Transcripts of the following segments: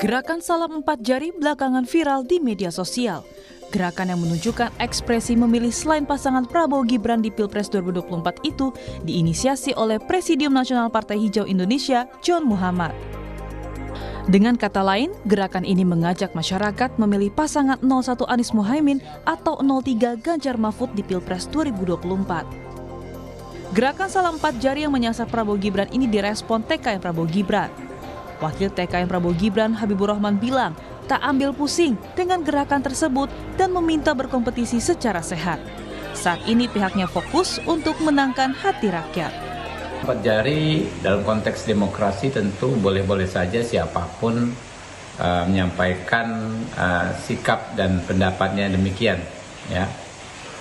Gerakan salam 4 jari belakangan viral di media sosial. Gerakan yang menunjukkan ekspresi memilih selain pasangan Prabowo Gibran di Pilpres 2024 itu diinisiasi oleh Presidium Nasional Partai Hijau Indonesia, John Muhammad. Dengan kata lain, gerakan ini mengajak masyarakat memilih pasangan 01 Anies Mohaimin atau 03 Ganjar Mahfud di Pilpres 2024. Gerakan salam 4 jari yang menyasar Prabowo Gibran ini direspon TKN Prabowo Gibran. Wakil TKN Prabowo Gibran Habibur Rahman bilang tak ambil pusing dengan gerakan tersebut dan meminta berkompetisi secara sehat. Saat ini pihaknya fokus untuk menangkan hati rakyat. 4 jari dalam konteks demokrasi tentu boleh-boleh saja siapapun menyampaikan sikap dan pendapatnya demikian. Ya,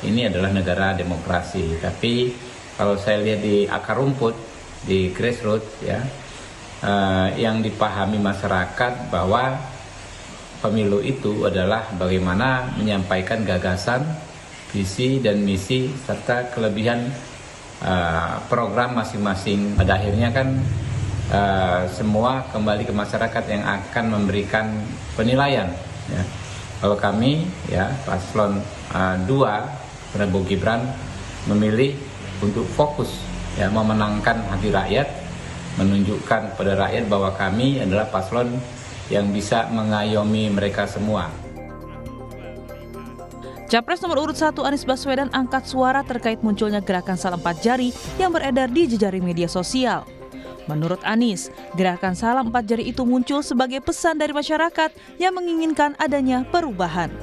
ini adalah negara demokrasi. Tapi kalau saya lihat di akar rumput, di grassroots, ya, yang dipahami masyarakat bahwa pemilu itu adalah bagaimana menyampaikan gagasan, visi dan misi serta kelebihan program masing-masing. Pada akhirnya kan semua kembali ke masyarakat yang akan memberikan penilaian. Ya. Kalau kami, ya, paslon 2 Prabowo Gibran memilih untuk fokus, ya, memenangkan hati rakyat, menunjukkan kepada rakyat bahwa kami adalah paslon yang bisa mengayomi mereka semua. Capres nomor urut 1 Anies Baswedan angkat suara terkait munculnya gerakan salam 4 jari yang beredar di jejaring media sosial. Menurut Anies, gerakan salam 4 jari itu muncul sebagai pesan dari masyarakat yang menginginkan adanya perubahan.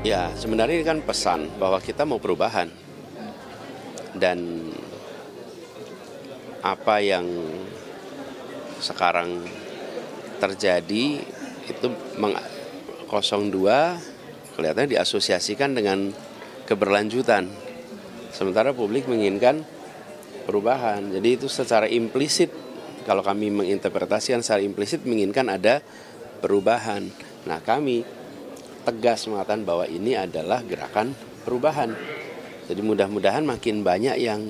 Ya, sebenarnya ini kan pesan bahwa kita mau perubahan. Dan apa yang sekarang terjadi itu 02 kelihatannya diasosiasikan dengan keberlanjutan. Sementara publik menginginkan perubahan. Jadi itu secara implisit, kalau kami menginterpretasikan secara implisit menginginkan ada perubahan. Nah, kami tegas mengatakan bahwa ini adalah gerakan perubahan. Jadi mudah-mudahan makin banyak yang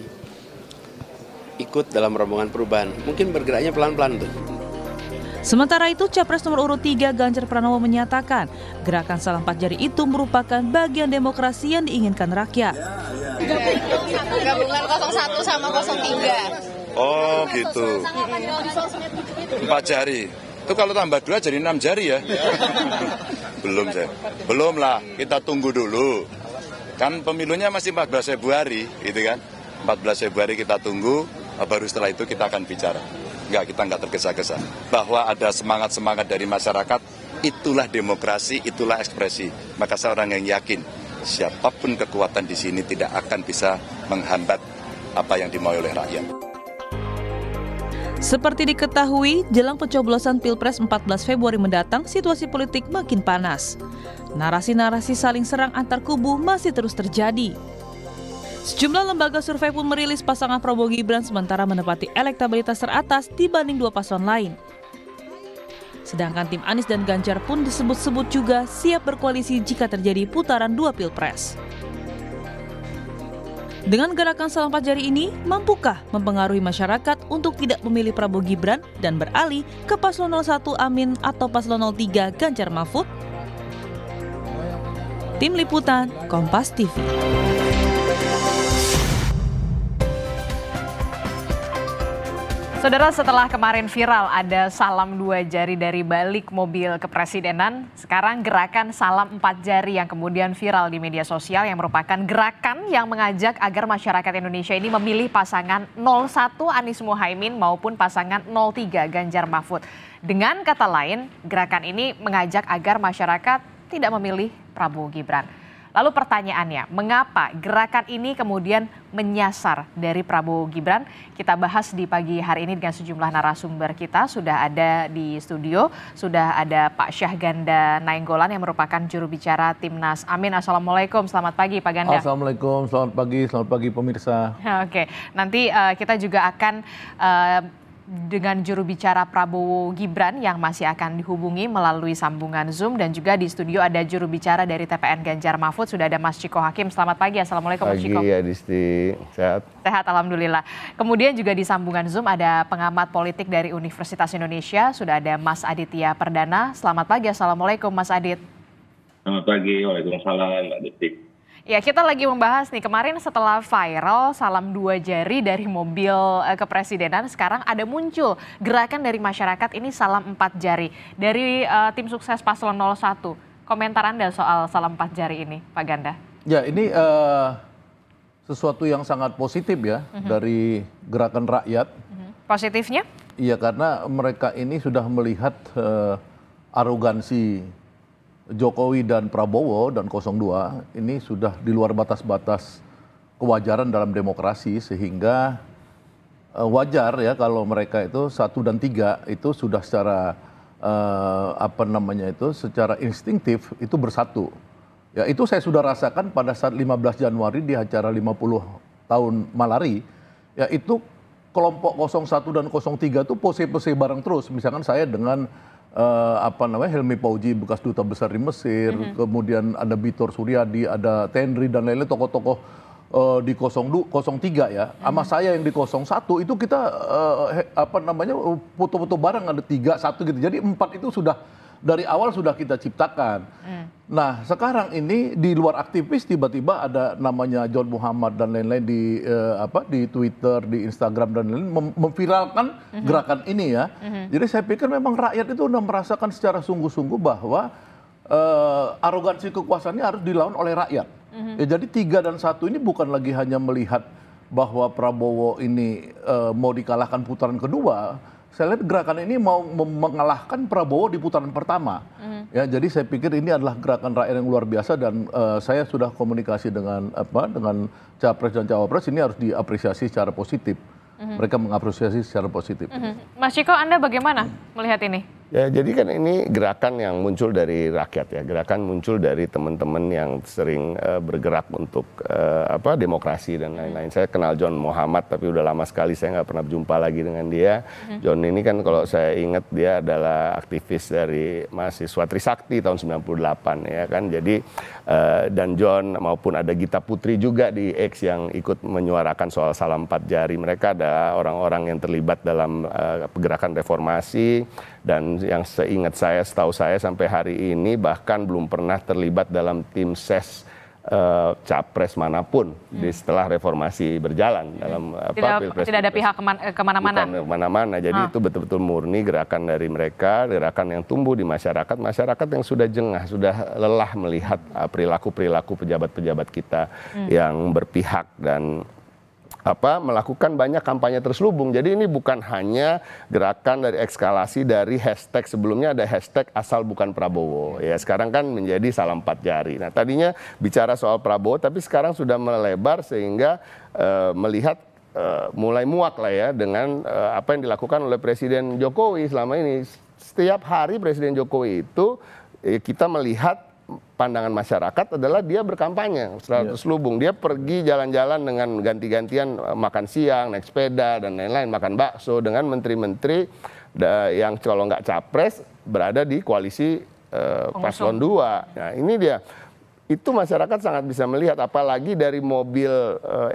ikut dalam rombongan perubahan. Mungkin bergeraknya pelan-pelan tuh. Sementara itu, Capres nomor urut 3 Ganjar Pranowo menyatakan gerakan salam 4 jari itu merupakan bagian demokrasi yang diinginkan rakyat. Gabungan 01 sama 03. Oh gitu. 4 jari. Itu kalau tambah 2 jadi 6 jari ya? Belum saya. Belum lah, kita tunggu dulu. Kan pemilunya masih 14 Februari, gitu kan? 14 Februari kita tunggu, baru setelah itu kita akan bicara. Kita nggak tergesa-gesa. Bahwa ada semangat-semangat dari masyarakat, itulah demokrasi, itulah ekspresi. Maka saya orang yang yakin, siapapun kekuatan di sini tidak akan bisa menghambat apa yang dimau oleh rakyat. Seperti diketahui, jelang pencoblosan Pilpres 14 Februari mendatang, situasi politik makin panas. Narasi-narasi saling serang antar kubu masih terus terjadi. Sejumlah lembaga survei pun merilis pasangan Prabowo Gibran sementara menempati elektabilitas teratas dibanding 2 paslon lain. Sedangkan tim Anies dan Ganjar pun disebut-sebut juga siap berkoalisi jika terjadi putaran 2 Pilpres. Dengan gerakan salam 4 jari ini, mampukah mempengaruhi masyarakat untuk tidak memilih Prabowo Gibran dan beralih ke paslon 01 Amin atau paslon 03 Ganjar Mahfud? Tim Liputan, Kompas TV. Saudara, setelah kemarin viral ada salam 2 jari dari balik mobil kepresidenan, sekarang gerakan salam 4 jari yang kemudian viral di media sosial yang merupakan gerakan yang mengajak agar masyarakat Indonesia ini memilih pasangan 01 Anies Mohaimin maupun pasangan 03 Ganjar Mahfud. Dengan kata lain, gerakan ini mengajak agar masyarakat tidak memilih Prabowo Gibran. Lalu pertanyaannya, mengapa gerakan ini kemudian menyasar dari Prabowo Gibran? Kita bahas di pagi hari ini dengan sejumlah narasumber kita. Sudah ada di studio, sudah ada Pak Syahganda Nainggolan yang merupakan juru bicara Timnas Amin. Assalamualaikum, selamat pagi Pak Ganda. Assalamualaikum, selamat pagi pemirsa. Oke, nanti kita juga akan dengan juru bicara Prabowo Gibran yang masih akan dihubungi melalui sambungan Zoom, dan juga di studio ada juru bicara dari TPN Ganjar Mahfud, sudah ada Mas Chiko Hakim. Selamat pagi, Assalamualaikum Mas Chiko. Pagi ya Disti, sehat? Sehat, Alhamdulillah. Kemudian juga di sambungan Zoom ada pengamat politik dari Universitas Indonesia, sudah ada Mas Aditya Perdana. Selamat pagi, Assalamualaikum Mas Adit. Selamat pagi, waalaikumsalam Mbak Diti. Ya, kita lagi membahas nih, kemarin setelah viral salam 2 jari dari mobil kepresidenan, sekarang ada muncul gerakan dari masyarakat ini salam 4 jari. Dari tim sukses Paslon 01, komentar Anda soal salam 4 jari ini, Pak Ganda? Ya, ini sesuatu yang sangat positif ya dari gerakan rakyat. Positifnya? Iya, karena mereka ini sudah melihat arogansi Jokowi dan Prabowo dan 02 ini sudah di luar batas-batas kewajaran dalam demokrasi, sehingga wajar ya kalau mereka itu 1 dan 3 itu sudah secara secara instingtif itu bersatu. Ya, itu saya sudah rasakan pada saat 15 Januari di acara 50 tahun Malari. Ya, itu kelompok 01 dan 03 itu pose-pose bareng terus. Misalkan saya dengan Helmi Pauji, bekas duta besar di Mesir, kemudian ada Bitor Suryadi, ada Tenri dan lain-lain tokoh-tokoh di 03 ya. Sama saya yang di 01 itu kita foto-foto bareng, ada 3, 1 gitu. Jadi 4 itu sudah dari awal sudah kita ciptakan. Nah, sekarang ini di luar aktivis tiba-tiba ada namanya John Muhammad dan lain-lain di Twitter, di Instagram dan lain-lain memviralkan gerakan ini ya. Jadi saya pikir memang rakyat itu sudah merasakan secara sungguh-sungguh bahwa arogansi kekuasaannya harus dilawan oleh rakyat. Ya, jadi 3 dan 1 ini bukan lagi hanya melihat bahwa Prabowo ini mau dikalahkan putaran kedua. Saya lihat gerakan ini mau mengalahkan Prabowo di putaran pertama. Ya, jadi saya pikir ini adalah gerakan rakyat yang luar biasa, dan saya sudah komunikasi dengan Capres dan Cawapres, ini harus diapresiasi secara positif. Mereka mengapresiasi secara positif. Mas Chiko, Anda bagaimana melihat ini? Ya, jadi kan ini gerakan yang muncul dari rakyat ya, gerakan muncul dari teman-teman yang sering bergerak untuk demokrasi dan lain-lain. Saya kenal John Muhammad, tapi udah lama sekali saya nggak pernah berjumpa lagi dengan dia. John ini kan kalau saya ingat dia adalah aktivis dari mahasiswa Trisakti tahun 98 ya kan. Jadi dan John maupun ada Gita Putri juga di X yang ikut menyuarakan soal salam 4 jari. Mereka ada orang-orang yang terlibat dalam gerakan reformasi, dan yang setahu saya sampai hari ini bahkan belum pernah terlibat dalam tim ses capres manapun setelah reformasi berjalan dalam Pilpres. Tidak ada pihak kemana-mana. Bukan kemana-mana. Jadi itu betul-betul murni gerakan dari mereka, gerakan yang tumbuh di masyarakat, masyarakat yang sudah jengah, sudah lelah melihat perilaku-perilaku pejabat-pejabat kita yang berpihak dan melakukan banyak kampanye terselubung. Jadi ini bukan hanya gerakan dari ekskalasi dari hashtag, sebelumnya ada hashtag asal bukan Prabowo. Ya, sekarang kan menjadi salam 4 jari. Nah, tadinya bicara soal Prabowo, tapi sekarang sudah melebar sehingga melihat mulai muak lah ya dengan apa yang dilakukan oleh Presiden Jokowi selama ini. Setiap hari Presiden Jokowi itu kita melihat pandangan masyarakat adalah dia berkampanye terselubung. Dia pergi jalan-jalan dengan ganti-gantian makan siang, naik sepeda dan lain-lain, makan bakso dengan menteri-menteri yang kalau nggak capres berada di koalisi Paslon 2. Nah, ini dia. Itu masyarakat sangat bisa melihat, apalagi dari mobil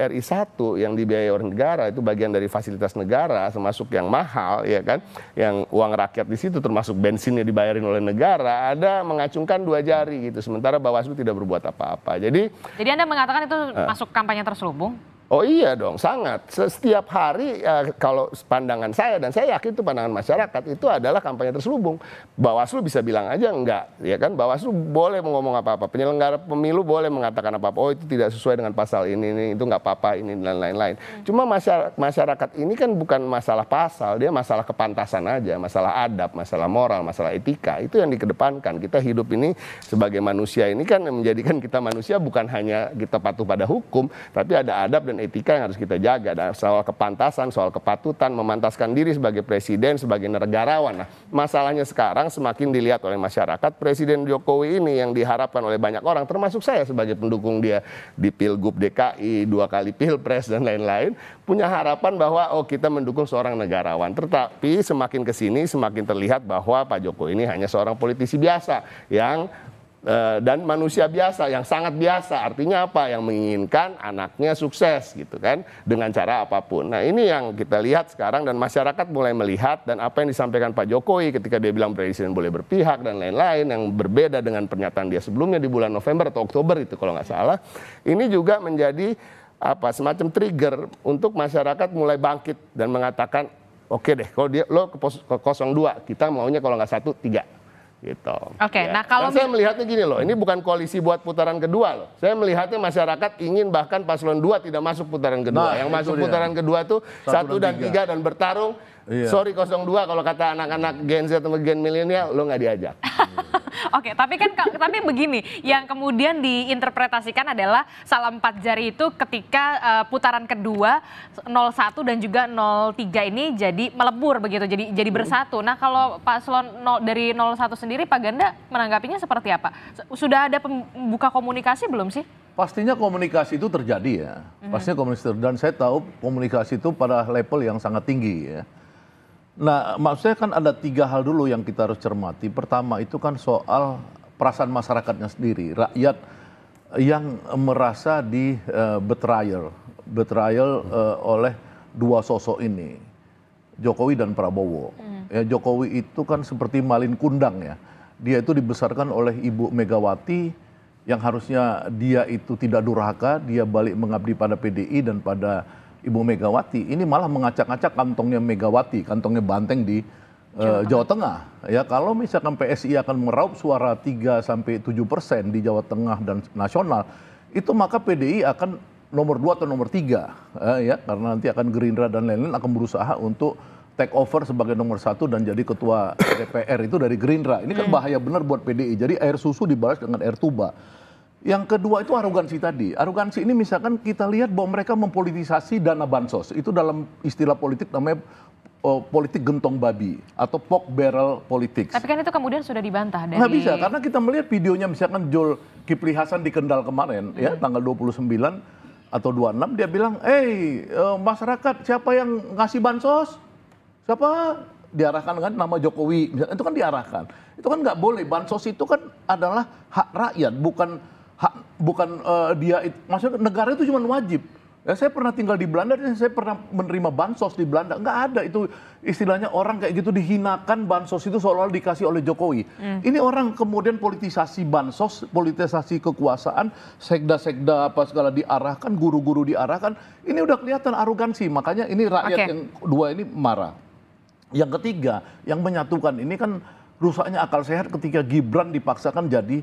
RI1 yang dibiayai oleh negara, itu bagian dari fasilitas negara, termasuk yang mahal, ya kan, yang uang rakyat di situ, termasuk bensinnya dibayarin oleh negara, ada mengacungkan 2 jari gitu, sementara Bawaslu tidak berbuat apa-apa. Jadi Anda mengatakan itu masuk kampanye terselubung? Oh iya dong, sangat. Setiap hari kalau pandangan saya, dan saya yakin itu pandangan masyarakat, itu adalah kampanye terselubung. Bawaslu bisa bilang aja enggak, ya kan? Bawaslu boleh ngomong apa-apa, penyelenggara pemilu boleh mengatakan apa-apa. Oh, itu tidak sesuai dengan pasal ini itu nggak apa-apa, ini dan lain-lain. Cuma masyarakat ini kan bukan masalah pasal, dia masalah kepantasan aja, masalah adab, masalah moral, masalah etika. Itu yang dikedepankan. Kita hidup ini sebagai manusia ini kan menjadikan kita manusia bukan hanya kita patuh pada hukum, tapi ada adab dan dan etika yang harus kita jaga. Dan soal kepantasan, soal kepatutan, memantaskan diri sebagai presiden, sebagai negarawan. Nah, masalahnya sekarang semakin dilihat oleh masyarakat, Presiden Jokowi ini yang diharapkan oleh banyak orang, termasuk saya sebagai pendukung dia di Pilgub DKI, 2 kali Pilpres dan lain-lain, punya harapan bahwa kita mendukung seorang negarawan. Tetapi semakin kesini semakin terlihat bahwa Pak Jokowi ini hanya seorang politisi biasa yang dan manusia biasa yang sangat biasa. Artinya apa? Yang menginginkan anaknya sukses gitu kan, dengan cara apapun. Nah, ini yang kita lihat sekarang dan masyarakat mulai melihat, dan apa yang disampaikan Pak Jokowi ketika dia bilang presiden boleh berpihak dan lain-lain yang berbeda dengan pernyataan dia sebelumnya di bulan November atau Oktober itu kalau nggak salah. Ini juga menjadi semacam trigger untuk masyarakat mulai bangkit dan mengatakan oke deh, kalau lo ke 02, kita maunya kalau nggak 1, 3. Gitu. Oke, ya. Nah kalau saya melihatnya gini loh, ini bukan koalisi buat putaran kedua loh. Saya melihatnya masyarakat ingin bahkan paslon 2 tidak masuk putaran kedua. Yang masuk putaran kedua tuh 1 dan 3 dan bertarung. Sorry 02 kalau kata anak-anak Gen Z atau Gen milenial, lo nggak diajak. Oke, tapi begini, yang kemudian diinterpretasikan adalah salam 4 jari itu ketika putaran kedua 01 dan juga 03 ini jadi melebur begitu, jadi bersatu. Nah, kalau paslon dari 01 sendiri, Pak Ganda menanggapinya seperti apa? Sudah ada pembuka komunikasi belum sih? Pastinya komunikasi itu terjadi ya. Pastinya komunikasi dan saya tahu komunikasi itu pada level yang sangat tinggi ya. Nah, maksud saya kan ada 3 hal dulu yang kita harus cermati. Pertama itu kan soal perasaan masyarakatnya sendiri. Rakyat yang merasa di betrayal oleh 2 sosok ini. Jokowi dan Prabowo. Ya, Jokowi itu kan seperti malin kundang ya. Dia itu dibesarkan oleh Ibu Megawati yang harusnya dia itu tidak durhaka, dia balik mengabdi pada PDI dan pada Ibu Megawati. Ini malah mengacak-acak kantongnya Megawati, kantongnya Banteng di Jawa Tengah. Ya, kalau misalkan PSI akan meraup suara 3-7% di Jawa Tengah dan nasional, itu maka PDI akan nomor 2 atau nomor 3. Ya, karena nanti akan Gerindra dan lain-lain akan berusaha untuk take over sebagai nomor 1 dan jadi ketua DPR itu dari Gerindra. Ini kan bahaya benar buat PDI. Jadi air susu dibalas dengan air tuba. Yang kedua itu arogansi tadi. Arogansi ini misalkan kita lihat bahwa mereka mempolitisasi dana bansos. Itu dalam istilah politik namanya politik gentong babi atau pork barrel politics. Tapi kan itu kemudian sudah dibantah dari... Nggak bisa, karena kita melihat videonya misalkan Zulkifli Hasan di Kendal kemarin, ya tanggal 29 atau 26, dia bilang, masyarakat siapa yang ngasih bansos? Siapa? Diarahkan kan nama Jokowi, itu kan diarahkan. Itu kan nggak boleh, bansos itu kan adalah hak rakyat, bukan maksudnya negara itu cuma wajib. Ya, saya pernah tinggal di Belanda dan saya pernah menerima bansos di Belanda. Nggak ada itu istilahnya orang kayak gitu dihinakan bansos itu seolah-olah dikasih oleh Jokowi. Ini orang kemudian politisasi bansos, politisasi kekuasaan, sekda-sekda apa segala diarahkan, guru-guru diarahkan. Ini udah kelihatan arogansi, makanya ini rakyat yang 2 ini marah. Yang ketiga, yang menyatukan ini kan rusaknya akal sehat ketika Gibran dipaksakan jadi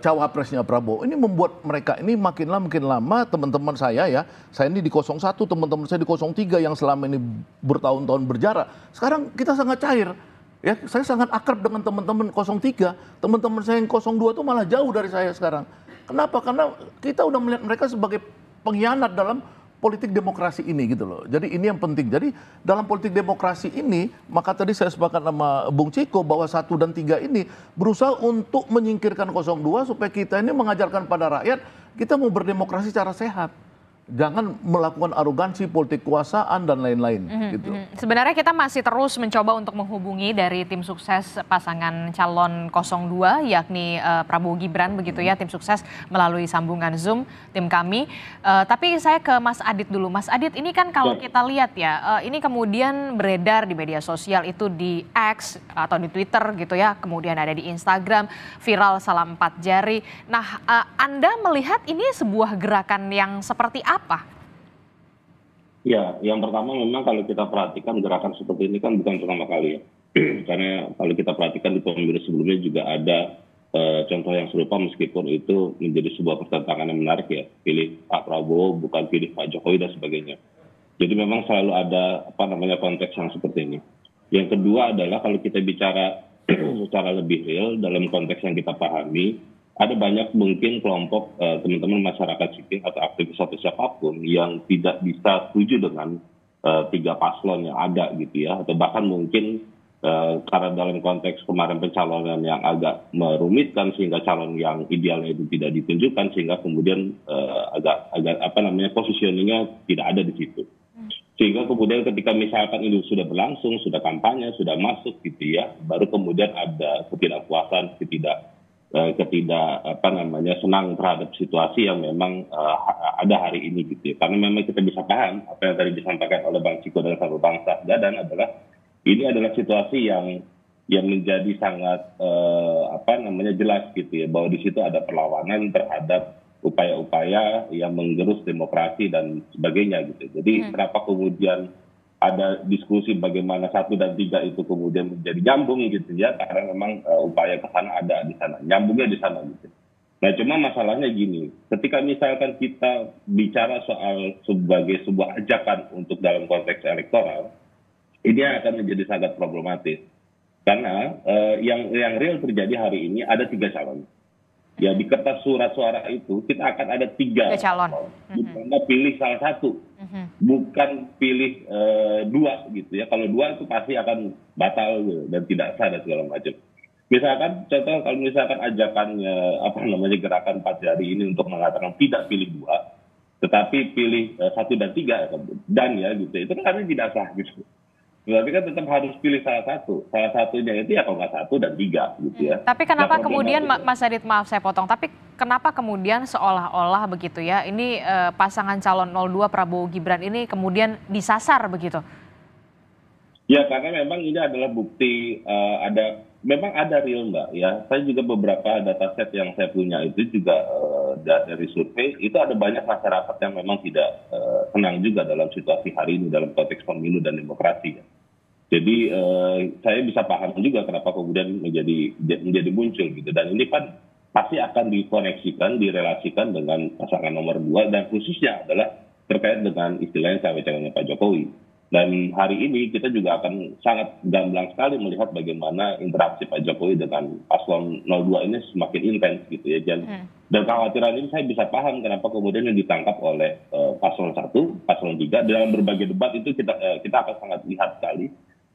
cawapresnya Prabowo. Ini membuat mereka ini makin lama teman-teman saya ya, saya ini di 01, teman-teman saya di 03 yang selama ini bertahun-tahun berjarak. Sekarang kita sangat cair. Ya, saya sangat akrab dengan teman-teman 03, teman-teman saya yang 02 itu malah jauh dari saya sekarang. Kenapa? Karena kita udah melihat mereka sebagai pengkhianat dalam politik demokrasi ini gitu loh. Jadi ini yang penting. Jadi dalam politik demokrasi ini, maka tadi saya sepakat sama Bung Ciko bahwa 1 dan 3 ini berusaha untuk menyingkirkan 02 supaya kita ini mengajarkan pada rakyat kita mau berdemokrasi secara sehat. Jangan melakukan arogansi, politik kekuasaan, dan lain-lain. Gitu. Sebenarnya kita masih terus mencoba untuk menghubungi dari tim sukses pasangan calon 02, yakni Prabowo Gibran, begitu ya, tim sukses melalui sambungan Zoom, tim kami. Tapi saya ke Mas Adit dulu. Mas Adit, ini kan kalau kita lihat ya, ini kemudian beredar di media sosial itu di X atau di Twitter gitu ya, kemudian ada di Instagram, viral salam 4 jari. Nah, Anda melihat ini sebuah gerakan yang seperti apa? Ya, yang pertama memang kalau kita perhatikan gerakan seperti ini kan bukan pertama kali ya. Karena kalau kita perhatikan di pemilu sebelumnya juga ada contoh yang serupa meskipun itu menjadi sebuah pertentangan yang menarik ya. Pilih Pak Prabowo bukan pilih Pak Jokowi dan sebagainya. Jadi memang selalu ada konteks yang seperti ini. Yang kedua adalah kalau kita bicara secara lebih real dalam konteks yang kita pahami, ada banyak mungkin kelompok teman-teman masyarakat sipil atau aktivis atau siapapun yang tidak bisa setuju dengan tiga paslon yang ada gitu ya, atau bahkan mungkin karena dalam konteks kemarin pencalonan yang agak merumitkan sehingga calon yang idealnya itu tidak ditunjukkan, sehingga kemudian agak positioningnya tidak ada di situ. Sehingga kemudian ketika misalkan ini sudah berlangsung, sudah kampanye, sudah masuk gitu ya, baru kemudian ada ketidakpuasan, senang terhadap situasi yang memang ada hari ini gitu ya. Karena memang kita bisa paham apa yang tadi disampaikan oleh Bang Ciko dan Satu Bangsa Dadan adalah ini adalah situasi yang menjadi sangat jelas gitu ya, bahwa di situ ada perlawanan terhadap upaya-upaya yang menggerus demokrasi dan sebagainya gitu. Jadi kenapa kemudian ada diskusi bagaimana 1 dan 3 itu kemudian menjadi nyambung gitu ya, karena memang upaya ke sana ada di sana, nyambungnya di sana gitu. Nah cuma masalahnya gini, ketika misalkan kita bicara soal sebagai sebuah ajakan untuk dalam konteks elektoral, ini akan menjadi sangat problematis. Karena yang real terjadi hari ini ada 3 calon. Ya di kertas surat suara itu kita akan ada 3 calon. Dimana pilih salah satu, bukan pilih 2 gitu ya. Kalau 2 itu pasti akan batal dan tidak sah dan segala macam. Misalkan contoh kalau misalkan ajakannya gerakan 4 jari ini untuk mengatakan tidak pilih 2, tetapi pilih 1 dan 3 dan ya gitu. Itu kan tidak sah gitu. Tapi kan tetap harus pilih salah satu. Salah satunya itu ya kalau nggak 1 dan 3 gitu ya. Tapi kenapa kemudian Mas Adit, maaf saya potong, tapi kenapa kemudian seolah-olah begitu ya, ini pasangan calon 02 Prabowo Gibran ini kemudian disasar begitu? Ya karena memang ini adalah bukti memang ada real Mbak ya. Saya juga beberapa dataset yang saya punya itu juga dari survei, itu ada banyak masyarakat yang memang tidak senang juga dalam situasi hari ini dalam konteks pemilu dan demokrasi ya. Jadi saya bisa paham juga kenapa kemudian menjadi muncul gitu, dan ini kan pasti akan dikoneksikan, direlasikan dengan pasangan nomor 2 dan khususnya adalah terkait dengan istilahnya cawe-cawenya Pak Jokowi. Dan hari ini kita juga akan sangat gamblang sekali melihat bagaimana interaksi Pak Jokowi dengan paslon 02 ini semakin intens gitu ya. Dan kekhawatiran ini saya bisa paham kenapa kemudian yang ditangkap oleh paslon 1, paslon 3 dalam berbagai debat itu kita akan sangat lihat sekali.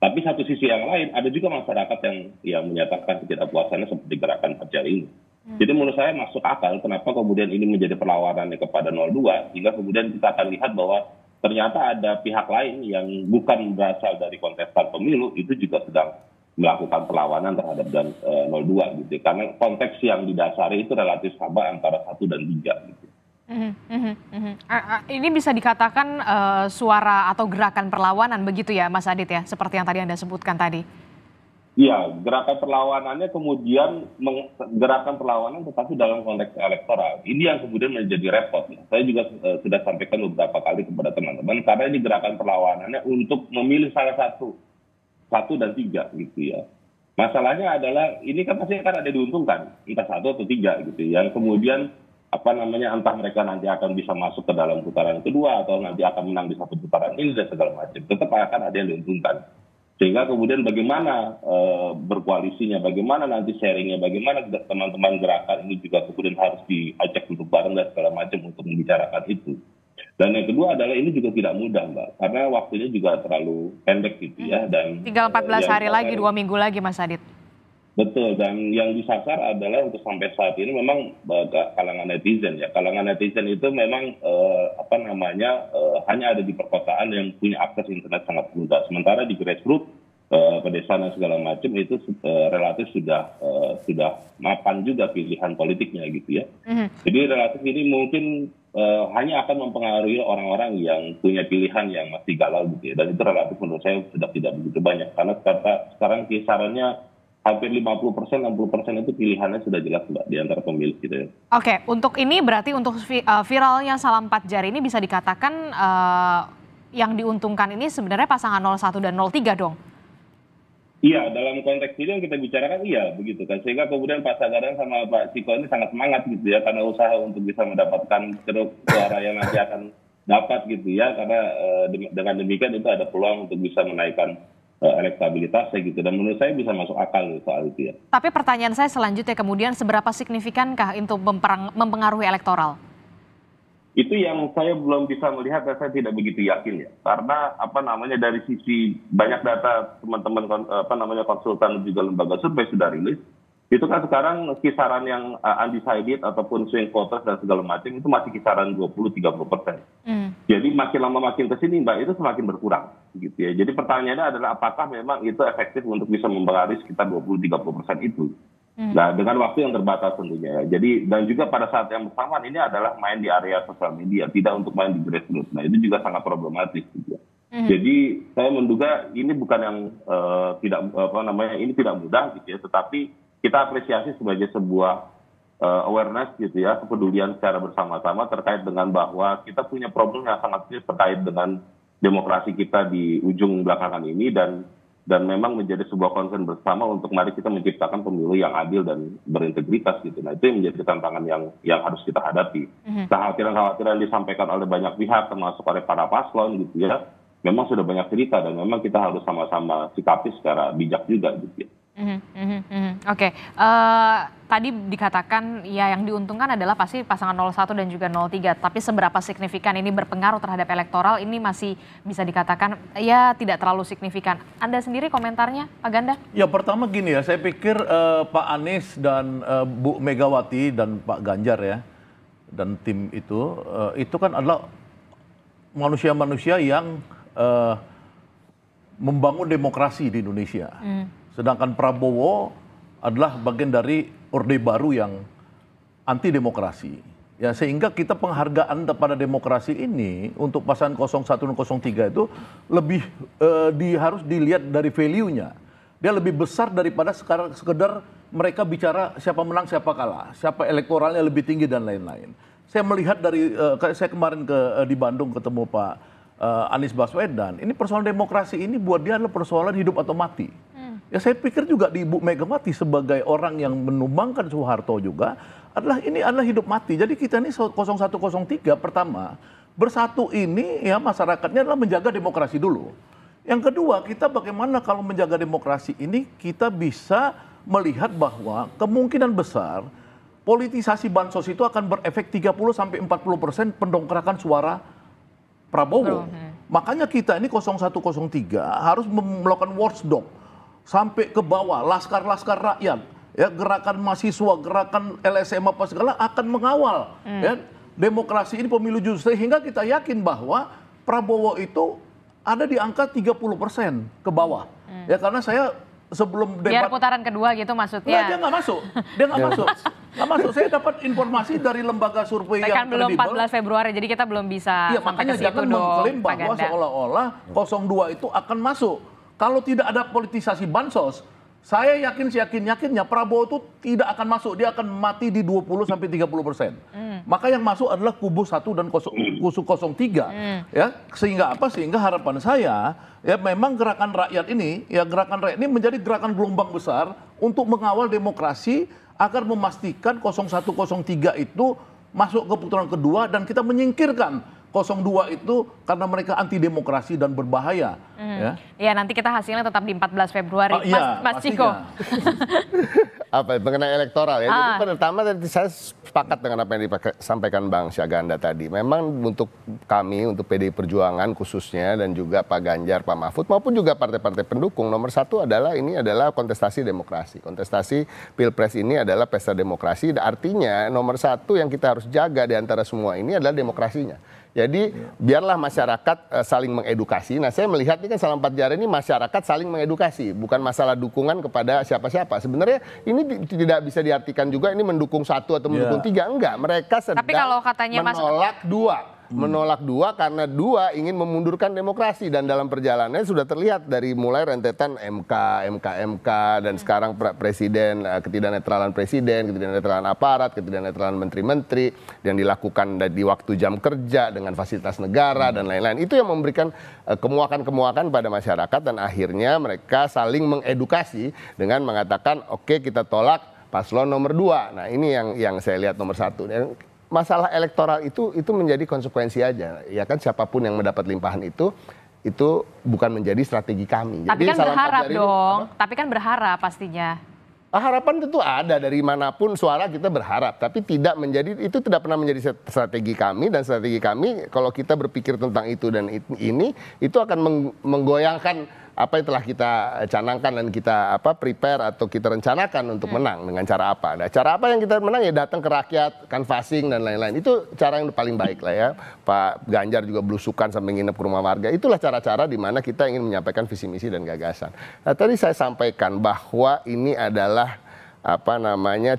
Tapi satu sisi yang lain ada juga masyarakat yang menyatakan ketidakpuasannya seperti gerakan 4 jari ini. Jadi menurut saya masuk akal kenapa kemudian ini menjadi perlawanannya kepada 02, sehingga kemudian kita akan lihat bahwa ternyata ada pihak lain yang bukan berasal dari kontestan pemilu itu juga sedang melakukan perlawanan terhadap 02 gitu. Karena konteks yang didasari itu relatif sama antara 1 dan 3 gitu. Ini bisa dikatakan suara atau gerakan perlawanan begitu ya Mas Adit ya, seperti yang tadi Anda sebutkan tadi. Iya, gerakan perlawanannya kemudian gerakan perlawanan tetapi dalam konteks elektoral. Ini yang kemudian menjadi repot. Saya juga sudah sampaikan beberapa kali kepada teman-teman, karena ini gerakan perlawanannya untuk memilih salah satu dan 3 gitu ya. Masalahnya adalah ini kan pasti akan ada diuntungkan, entah 1 atau 3 gitu. Yang kemudian entah mereka nanti akan bisa masuk ke dalam putaran kedua atau nanti akan menang di satu putaran ini dan segala macam. Tetap akan ada yang diuntungkan. Sehingga kemudian bagaimana berkoalisinya, bagaimana nanti sharingnya, bagaimana teman-teman gerakan ini juga kemudian harus diajak untuk bareng dan segala macam untuk membicarakan itu. Dan yang kedua adalah ini juga tidak mudah Mbak, karena waktunya juga terlalu pendek gitu ya. Dan tinggal 14 hari lagi, 2 minggu lagi Mas Adit. Betul, dan yang disasar adalah untuk sampai saat ini memang kalangan netizen ya. Kalangan netizen itu memang hanya ada di perkotaan yang punya akses internet sangat mudah. Sementara di grassroots, pedesaan dan segala macam itu relatif sudah mapan juga pilihan politiknya gitu ya. Jadi relatif ini mungkin hanya akan mempengaruhi orang-orang yang punya pilihan yang masih galau gitu ya. Dan itu relatif menurut saya sudah tidak begitu banyak. Karena sekarang kisarannya hampir 50%, 60% itu pilihannya sudah jelas Mbak di antara pemilih gitu ya. Oke, untuk ini berarti untuk viralnya salam 4 jari ini bisa dikatakan yang diuntungkan ini sebenarnya pasangan 01 dan 03 dong? Iya, dalam konteks ini yang kita bicarakan iya begitu kan. Sehingga kemudian Pak Sagaran sama Pak Ciko ini sangat semangat gitu ya, karena usaha untuk bisa mendapatkan ceruk suara yang nanti akan dapat gitu ya. Karena dengan demikian itu ada peluang untuk bisa menaikkan elektabilitasnya gitu. Dan menurut saya bisa masuk akal soal itu ya. Tapi pertanyaan saya selanjutnya kemudian seberapa signifikankah untuk mempengaruhi elektoral? Itu yang saya belum bisa melihat dan saya tidak begitu yakin ya. Karena dari sisi banyak data teman-teman konsultan dan juga lembaga survei sudah rilis, itu kan sekarang kisaran yang undecided ataupun swing voters dan segala macam itu masih kisaran 20-30%. Jadi makin lama makin ke sini Mbak, itu semakin berkurang gitu ya. Jadi pertanyaannya adalah apakah memang itu efektif untuk bisa mempengaruhi sekitar 20-30% itu. Nah, dengan waktu yang terbatas tentunya. Jadi dan juga pada saat yang bersamaan ini adalah main di area sosial media, tidak untuk main di grassroots. Nah, itu juga sangat problematis gitu. Jadi saya menduga ini bukan yang ini tidak mudah gitu ya, tetapi kita apresiasi sebagai sebuah awareness gitu ya, kepedulian secara bersama-sama terkait dengan bahwa kita punya problem yang sangat serius terkait dengan demokrasi kita di ujung belakangan ini dan memang menjadi sebuah concern bersama untuk mari kita menciptakan pemilu yang adil dan berintegritas gitu. Nah, itu yang menjadi tantangan yang harus kita hadapi. Kekhawatiran-kekhawatiran disampaikan oleh banyak pihak termasuk oleh para paslon gitu ya, memang sudah banyak cerita dan memang kita harus sama-sama sikapi secara bijak juga gitu ya. Oke. Tadi dikatakan ya yang diuntungkan adalah pasti pasangan 01 dan juga 03. Tapi seberapa signifikan ini berpengaruh terhadap elektoral ini masih bisa dikatakan ya tidak terlalu signifikan. Anda sendiri komentarnya Pak Ganda? Ya pertama gini ya, saya pikir Pak Anies dan Bu Megawati dan Pak Ganjar ya dan tim itu kan adalah manusia-manusia yang membangun demokrasi di Indonesia. Sedangkan Prabowo adalah bagian dari Orde Baru yang anti demokrasi. Ya, sehingga kita penghargaan kepada demokrasi ini untuk pasangan 01 dan 03 itu lebih harus dilihat dari value-nya. Dia lebih besar daripada sekedar mereka bicara siapa menang, siapa kalah, siapa elektoralnya lebih tinggi dan lain-lain. Saya melihat dari saya kemarin di Bandung ketemu Pak Anies Baswedan, ini persoalan demokrasi ini buat dia adalah persoalan hidup atau mati. Ya saya pikir juga di Ibu Megawati sebagai orang yang menumbangkan Soeharto juga ini adalah hidup mati. Jadi kita ini 0103 pertama bersatu ini ya masyarakatnya adalah menjaga demokrasi dulu. Yang kedua kita bagaimana kalau menjaga demokrasi ini kita bisa melihat bahwa kemungkinan besar politisasi bansos itu akan berefek 30-40% pendongkrakan suara Prabowo. Makanya kita ini 0103 harus melakukan watchdog sampai ke bawah, laskar-laskar rakyat, ya gerakan mahasiswa, gerakan LSM apa segala akan mengawal ya demokrasi ini pemilu jujur sehingga kita yakin bahwa Prabowo itu ada di angka 30% ke bawah. Ya karena saya sebelum debat biar putaran kedua gitu maksudnya. Nah, dia nggak masuk. Nggak masuk. Saya dapat informasi dari lembaga survei yang belum 14 Februari jadi kita belum bisa iya, makanya jangan mengklaim bahwa seolah-olah 02 itu akan masuk. Kalau tidak ada politisasi bansos, saya yakinnya Prabowo itu tidak akan masuk. Dia akan mati di 20-30%. Maka yang masuk adalah kubu 1 dan kubu 03. Ya, sehingga apa? Sehingga harapan saya ya memang gerakan rakyat ini menjadi gerakan gelombang besar untuk mengawal demokrasi agar memastikan 0103 itu masuk ke putaran kedua dan kita menyingkirkan 02 itu karena mereka anti demokrasi dan berbahaya. Ya nanti kita hasilnya tetap di 14 Februari. Mas Ciko. Apa mengenai elektoral ya. Jadi pertama tadi saya sepakat dengan apa yang disampaikan Bang Syaganda tadi. Memang untuk kami, untuk PDI Perjuangan khususnya dan juga Pak Ganjar, Pak Mahfud maupun juga partai-partai pendukung nomor satu adalah ini adalah kontestasi demokrasi. Kontestasi Pilpres ini adalah pesta demokrasi. Artinya nomor satu yang kita harus jaga di antara semua ini adalah demokrasinya. Jadi biarlah masyarakat saling mengedukasi. Nah saya melihat ini kan Salam 4 Jari ini masyarakat saling mengedukasi. Bukan masalah dukungan kepada siapa-siapa. Sebenarnya ini tidak bisa diartikan juga ini mendukung satu atau mendukung tiga. Enggak, mereka sedang menolak dua karena dua ingin memundurkan demokrasi. Dan dalam perjalanannya sudah terlihat dari mulai rentetan MK dan sekarang presiden, ketidaknetralan presiden, ketidaknetralan aparat, ketidaknetralan menteri-menteri yang dilakukan di waktu jam kerja dengan fasilitas negara dan lain-lain. Itu yang memberikan kemuakan-kemuakan pada masyarakat dan akhirnya mereka saling mengedukasi dengan mengatakan oke, kita tolak paslon nomor 2. Nah ini yang saya lihat nomor 1. Masalah elektoral itu menjadi konsekuensi aja, ya kan siapapun yang mendapat limpahan itu itu bukan menjadi strategi kami. Tapi kan berharap dong, tapi kan berharap pastinya. Harapan tentu ada dari manapun suara kita berharap, tapi itu tidak pernah menjadi strategi kami, dan strategi kami kalau kita berpikir tentang itu dan ini itu akan menggoyangkan apa yang telah kita canangkan dan kita prepare atau kita rencanakan untuk menang dengan cara apa. Nah, cara apa yang kita menang ya datang ke rakyat, canvassing dan lain-lain. Itu cara yang paling baik lah ya. Pak Ganjar juga belusukan sampai nginep ke rumah warga. Itulah cara-cara di mana kita ingin menyampaikan visi misi dan gagasan. Nah, tadi saya sampaikan bahwa ini adalah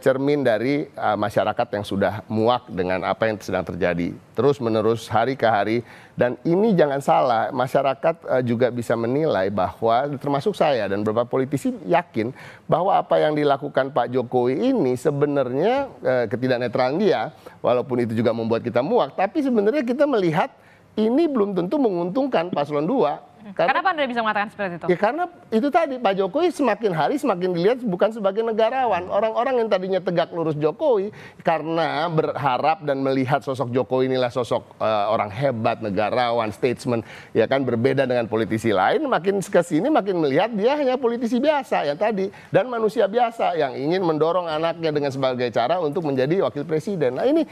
cermin dari masyarakat yang sudah muak dengan apa yang sedang terjadi terus menerus hari ke hari. Dan ini jangan salah, masyarakat juga bisa menilai bahwa termasuk saya dan beberapa politisi yakin bahwa apa yang dilakukan Pak Jokowi ini sebenarnya ketidaknetralan dia, walaupun itu juga membuat kita muak, tapi sebenarnya kita melihat ini belum tentu menguntungkan paslon 2. Kenapa Anda bisa mengatakan seperti itu? Ya karena itu tadi, Pak Jokowi semakin hari semakin dilihat bukan sebagai negarawan. Orang-orang yang tadinya tegak lurus Jokowi karena berharap dan melihat sosok Jokowi inilah sosok orang hebat, negarawan, statesman, ya kan, berbeda dengan politisi lain, makin kesini makin melihat dia hanya politisi biasa yang tadi dan manusia biasa yang ingin mendorong anaknya dengan sebagai cara untuk menjadi wakil presiden. Nah, ini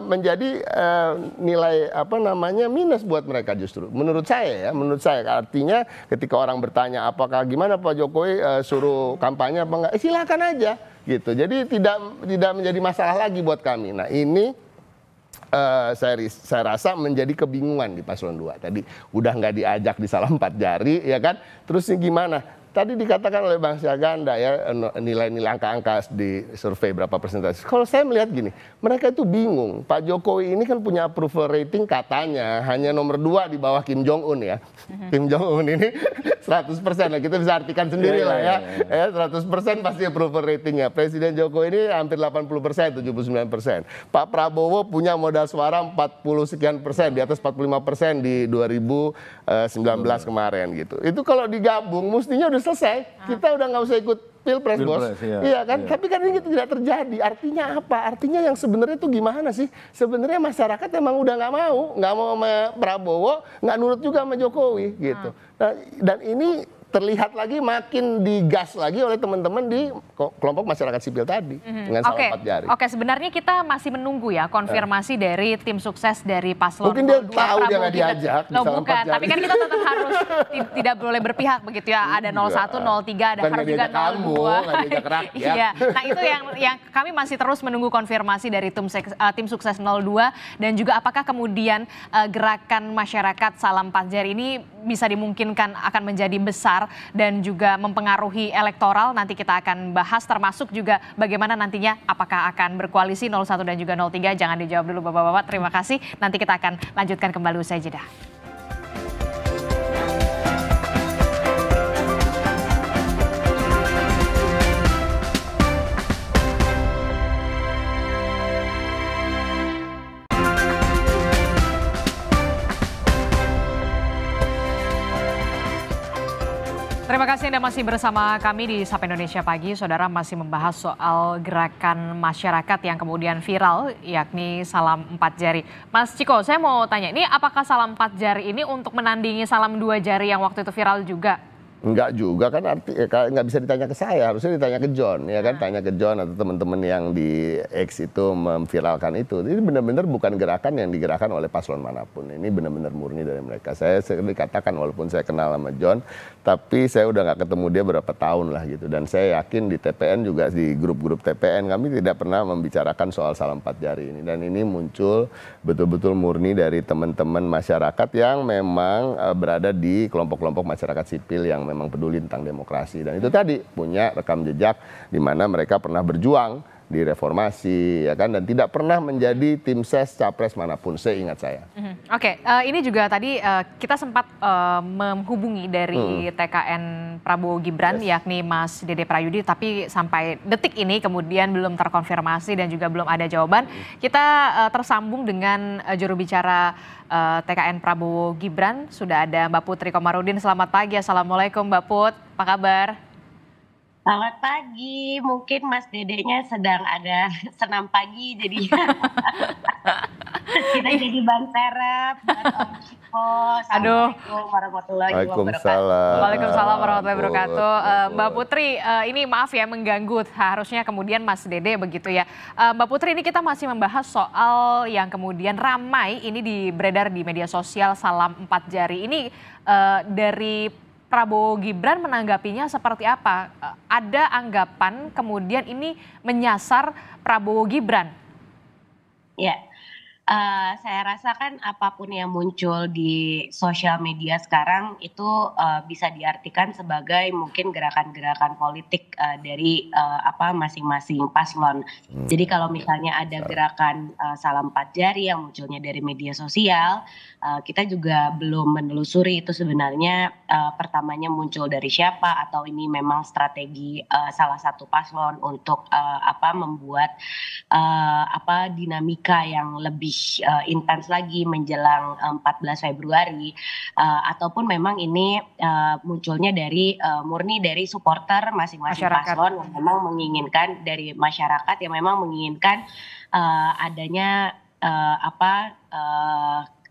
menjadi nilai minus buat mereka justru. Menurut saya artinya ketika orang bertanya apakah gimana Pak Jokowi suruh kampanye apa enggak, silakan aja gitu. Jadi tidak menjadi masalah lagi buat kami. Nah, ini saya rasa menjadi kebingungan di paslon 2. Tadi udah nggak diajak di salam 4 jari ya kan. Terus ini gimana? Tadi dikatakan oleh Bang Syahganda ya, nilai-nilai angka-angka di survei berapa persentase. Kalau saya melihat gini, mereka itu bingung. Pak Jokowi ini kan punya approval rating katanya hanya nomor 2 di bawah Kim Jong-un ya. Kim Jong-un ini 100%. Nah, kita bisa artikan sendiri lah ya. 100% pasti approval ratingnya. Presiden Jokowi ini hampir 80%, 79%. Pak Prabowo punya modal suara 40 sekian persen, di atas 45% di 2019 kemarin gitu. Itu kalau digabung mestinya udah selesai, kita udah nggak usah ikut pilpres bos, iya kan? Tapi kan ini tidak terjadi. Artinya apa? Artinya yang sebenarnya itu gimana sih? Sebenarnya masyarakat emang udah nggak mau sama Prabowo, nggak nurut juga sama Jokowi gitu. Nah, dan ini terlihat lagi makin digas lagi oleh teman-teman di kelompok masyarakat sipil tadi dengan salam 4 jari. Oke, sebenarnya kita masih menunggu ya konfirmasi dari tim sukses dari paslon 2. Mungkin dia tahu dia nggak diajak. Bukan, tapi kan kita tetap harus tidak boleh berpihak begitu ya. Ada 01, 03, ada harus juga 02. Iya. Nah, itu yang kami masih terus menunggu konfirmasi dari tim sukses 02 dan juga apakah kemudian gerakan masyarakat salam 4 jari ini bisa dimungkinkan akan menjadi besar dan juga mempengaruhi elektoral. Nanti kita akan bahas termasuk juga bagaimana nantinya apakah akan berkoalisi 01 dan juga 03. Jangan dijawab dulu Bapak-bapak, terima kasih. Nanti kita akan lanjutkan kembali usai jeda. Terima kasih Anda masih bersama kami di Sapa Indonesia Pagi. Saudara masih membahas soal gerakan masyarakat yang kemudian viral, yakni salam 4 jari. Mas Ciko, saya mau tanya, ini apakah salam 4 jari ini untuk menandingi salam 2 jari yang waktu itu viral juga? Enggak juga kan, nggak bisa ditanya ke saya, harusnya ditanya ke John ya kan, tanya ke John atau teman-teman yang di X itu memviralkan itu. Ini benar-benar bukan gerakan yang digerakkan oleh paslon manapun, ini benar-benar murni dari mereka. Saya dikatakan walaupun saya kenal sama John, tapi saya udah nggak ketemu dia berapa tahun lah gitu. Dan saya yakin di TPN juga, di grup-grup TPN kami tidak pernah membicarakan soal salam 4 jari ini. Dan ini muncul betul-betul murni dari teman-teman masyarakat yang memang berada di kelompok-kelompok masyarakat sipil yang memang peduli tentang demokrasi. Dan itu tadi punya rekam jejak di mana mereka pernah berjuang di reformasi ya kan, dan tidak pernah menjadi tim ses capres manapun seingat saya. Oke, ini juga tadi kita sempat menghubungi dari TKN Prabowo Gibran yakni Mas Dede Prayudi, tapi sampai detik ini kemudian belum terkonfirmasi dan juga belum ada jawaban. Kita tersambung dengan juru bicara TKN Prabowo Gibran, sudah ada Mbak Putri Komarudin. Selamat pagi, Assalamualaikum Mbak Put, apa kabar? Selamat pagi, mungkin Mas Dedenya sedang ada senam pagi jadinya. Kita jadi ban serep buat Om Ciko. Aduh. Assalamualaikum warahmatullahi wabarakatuh. Waalaikumsalam. Waalaikumsalam warahmatullahi wabarakatuh. Mbak Putri, ini maaf ya mengganggu. Harusnya kemudian Mas Dede begitu ya. Mbak Putri, ini kita masih membahas soal yang kemudian ramai ini beredar di media sosial salam 4 jari. Ini dari Prabowo Gibran menanggapinya seperti apa? Ada anggapan kemudian ini menyasar Prabowo Gibran? Ya, saya rasa kan apapun yang muncul di sosial media sekarang itu bisa diartikan sebagai mungkin gerakan-gerakan politik dari masing-masing paslon. Jadi kalau misalnya ada gerakan salam 4 jari yang munculnya dari media sosial, kita juga belum menelusuri itu sebenarnya pertamanya muncul dari siapa atau ini memang strategi salah satu paslon untuk membuat dinamika yang lebih intens lagi menjelang 14 Februari ataupun memang ini munculnya dari murni dari supporter masing-masing paslon yang memang menginginkan dari masyarakat yang memang menginginkan adanya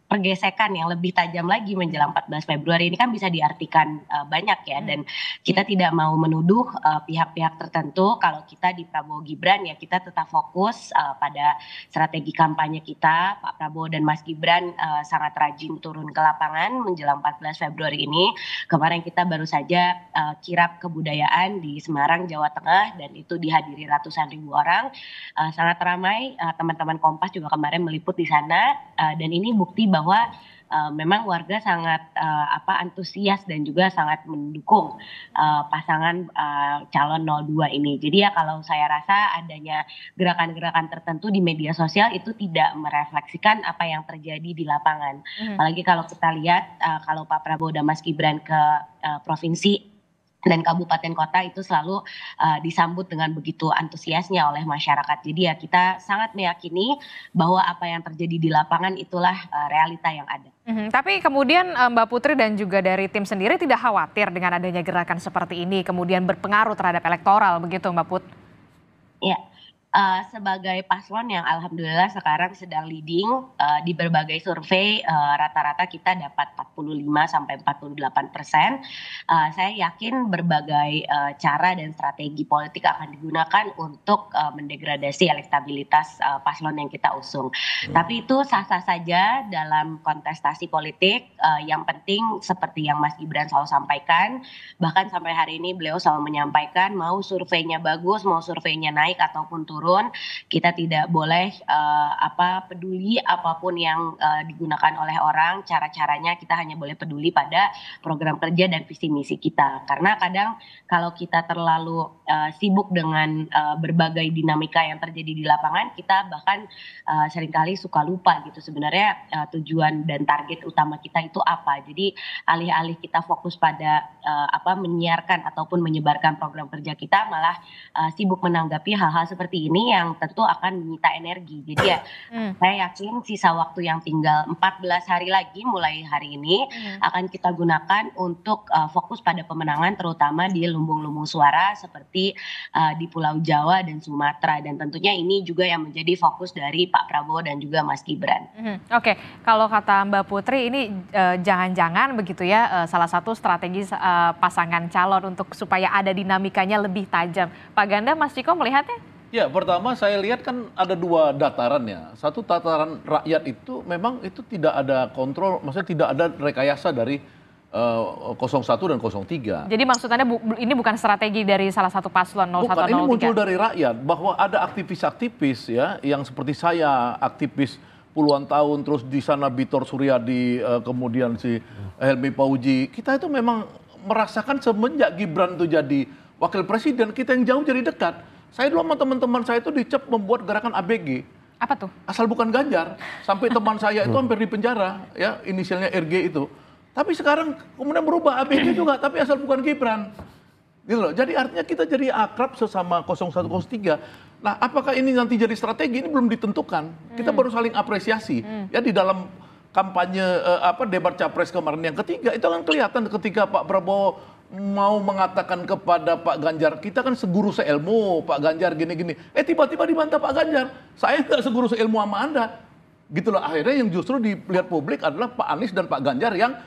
pergesekan yang lebih tajam lagi menjelang 14 Februari ini kan bisa diartikan banyak ya dan kita tidak mau menuduh pihak-pihak tertentu. Kalau kita di Prabowo Gibran ya kita tetap fokus pada strategi kampanye kita. Pak Prabowo dan Mas Gibran sangat rajin turun ke lapangan menjelang 14 Februari ini. Kemarin kita baru saja kirap kebudayaan di Semarang, Jawa Tengah dan itu dihadiri ratusan ribu orang. Sangat ramai, teman-teman Kompas juga kemarin meliput di sana dan ini bukti bahwa memang warga sangat antusias dan juga sangat mendukung pasangan calon 02 ini. Jadi ya kalau saya rasa adanya gerakan-gerakan tertentu di media sosial itu tidak merefleksikan apa yang terjadi di lapangan. Apalagi kalau kita lihat kalau Pak Prabowo dan Mas Gibran ke provinsi dan kabupaten kota itu selalu disambut dengan begitu antusiasnya oleh masyarakat. Jadi ya kita sangat meyakini bahwa apa yang terjadi di lapangan itulah realita yang ada. Tapi kemudian Mbak Putri dan juga dari tim sendiri tidak khawatir dengan adanya gerakan seperti ini kemudian berpengaruh terhadap elektoral begitu Mbak Put? Ya. Sebagai paslon yang alhamdulillah sekarang sedang leading di berbagai survei rata-rata kita dapat 45-48%. Saya yakin berbagai cara dan strategi politik akan digunakan untuk mendegradasi elektabilitas paslon yang kita usung. Tapi itu sah-sah saja dalam kontestasi politik. Yang penting seperti yang Mas Gibran selalu sampaikan, bahkan sampai hari ini beliau selalu menyampaikan mau surveinya bagus, mau surveinya naik ataupun turun, kita tidak boleh peduli apapun yang digunakan oleh orang, cara-caranya kita hanya boleh peduli pada program kerja dan visi misi kita. Karena kadang kalau kita terlalu sibuk dengan berbagai dinamika yang terjadi di lapangan, kita bahkan seringkali suka lupa gitu sebenarnya tujuan dan target utama kita itu apa. Jadi alih-alih kita fokus pada menyiarkan ataupun menyebarkan program kerja kita, malah sibuk menanggapi hal-hal seperti ini yang tentu akan menyita energi. Jadi ya saya yakin sisa waktu yang tinggal 14 hari lagi mulai hari ini akan kita gunakan untuk fokus pada pemenangan terutama di lumbung-lumbung suara seperti di Pulau Jawa dan Sumatera dan tentunya ini juga yang menjadi fokus dari Pak Prabowo dan juga Mas Gibran. Oke, kalau kata Mbak Putri ini jangan-jangan begitu ya salah satu strategi pasangan calon untuk supaya ada dinamikanya lebih tajam. Pak Ganda, Mas Ciko melihatnya? Ya, pertama saya lihat kan ada dua dataran ya. Satu tataran rakyat itu memang itu tidak ada kontrol, maksudnya tidak ada rekayasa dari 01 dan 03. Jadi maksudnya ini bukan strategi dari salah satu paslon 01 bukan, 03? ini muncul dari rakyat bahwa ada aktivis-aktivis ya yang seperti saya, aktivis puluhan tahun, terus di sana Bitor Suryadi, kemudian si Helmi Pauji. Kita itu memang merasakan semenjak Gibran itu jadi wakil presiden, kita yang jauh jadi dekat. Saya dulu sama teman-teman saya itu dicap membuat gerakan ABG. Apa tuh? Asal bukan Ganjar. Sampai teman saya itu hampir di penjara, ya inisialnya RG itu. Tapi sekarang kemudian berubah ABG juga, tapi asal bukan Gibran. Gitu loh. Jadi artinya kita jadi akrab sesama 01, 03. Nah, apakah ini nanti jadi strategi? Ini belum ditentukan. Kita baru saling apresiasi. Ya di dalam kampanye debat capres kemarin yang ketiga itu kan kelihatan ketika Pak Prabowo mau mengatakan kepada Pak Ganjar, kita kan seguru seilmu, Pak Ganjar gini-gini. Tiba-tiba dibantah Pak Ganjar, saya nggak seguru seilmu sama Anda. Gitu loh, akhirnya yang justru dilihat publik adalah Pak Anies dan Pak Ganjar yang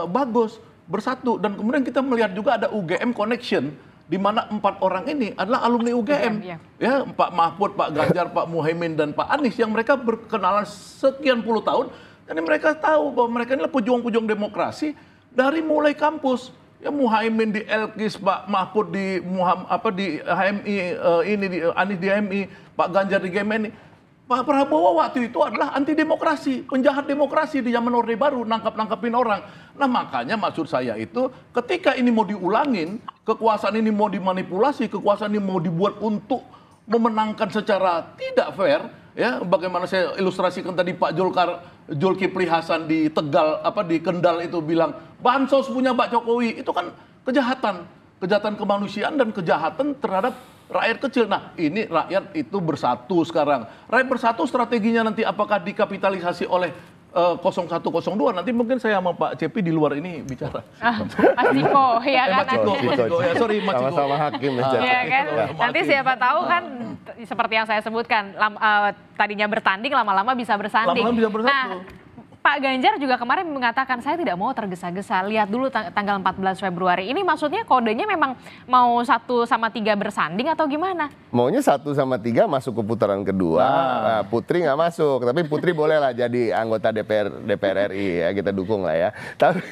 bagus bersatu, dan kemudian kita melihat juga ada UGM connection di mana 4 orang ini adalah alumni UGM. Ya, Pak Mahfud, Pak Ganjar, Pak Muhaimin dan Pak Anies yang mereka berkenalan sekian puluh tahun, dan mereka tahu bahwa mereka inilah pejuang-pejuang demokrasi dari mulai kampus. Ya, Muhaimin di Elkis, Pak Mahfud di di HMI, Anies di HMI, Pak Ganjar di GMNI. Pak Prabowo waktu itu adalah anti demokrasi, penjahat demokrasi di zaman Orde Baru, nangkap-nangkapin orang. Nah, makanya maksud saya itu ketika ini mau diulangin, kekuasaan ini mau dimanipulasi, kekuasaan ini mau dibuat untuk memenangkan secara tidak fair, ya, bagaimana saya ilustrasikan tadi Pak Zulkifli Hasan di Tegal, di Kendal itu bilang bansos punya Pak Jokowi, itu kan kejahatan kemanusiaan dan kejahatan terhadap rakyat kecil. Nah, ini rakyat itu bersatu sekarang. Rakyat bersatu strateginya nanti apakah dikapitalisasi oleh 0102, nanti mungkin saya sama Pak Cepi di luar ini bicara. Mas Ciko, ya kan? Sorry, Mas Ciko. Sama-sama hakim. Ya kan? Nanti siapa tahu kan, seperti yang saya sebutkan, tadinya bertanding, lama-lama bisa bersanding. Lama-lama bisa bersatu. Nah, Pak Ganjar juga kemarin mengatakan saya tidak mau tergesa-gesa, lihat dulu tanggal 14 Februari. Ini maksudnya kodenya memang mau 1 sama 3 bersanding atau gimana? Maunya 1 sama 3 masuk ke putaran kedua, Putri nggak masuk. Tapi Putri boleh lah jadi anggota DPR RI, ya kita dukung lah ya. Tapi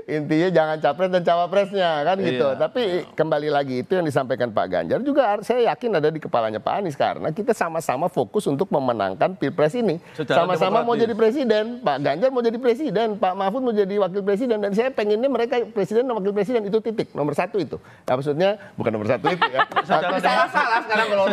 intinya jangan capres dan cawapresnya kan gitu. Tapi kembali lagi itu yang disampaikan Pak Ganjar juga saya yakin ada di kepalanya Pak Anies, karena kita sama-sama fokus untuk memenangkan Pilpres ini. Sama-sama mau jadi presiden, Pak Ganjar mau jadi presiden, Pak Mahfud mau jadi wakil presiden, dan saya pengennya mereka presiden dan wakil presiden, itu titik nomor 1 itu. Nah, maksudnya bukan nomor 1 itu ya. Salah sekarang kalau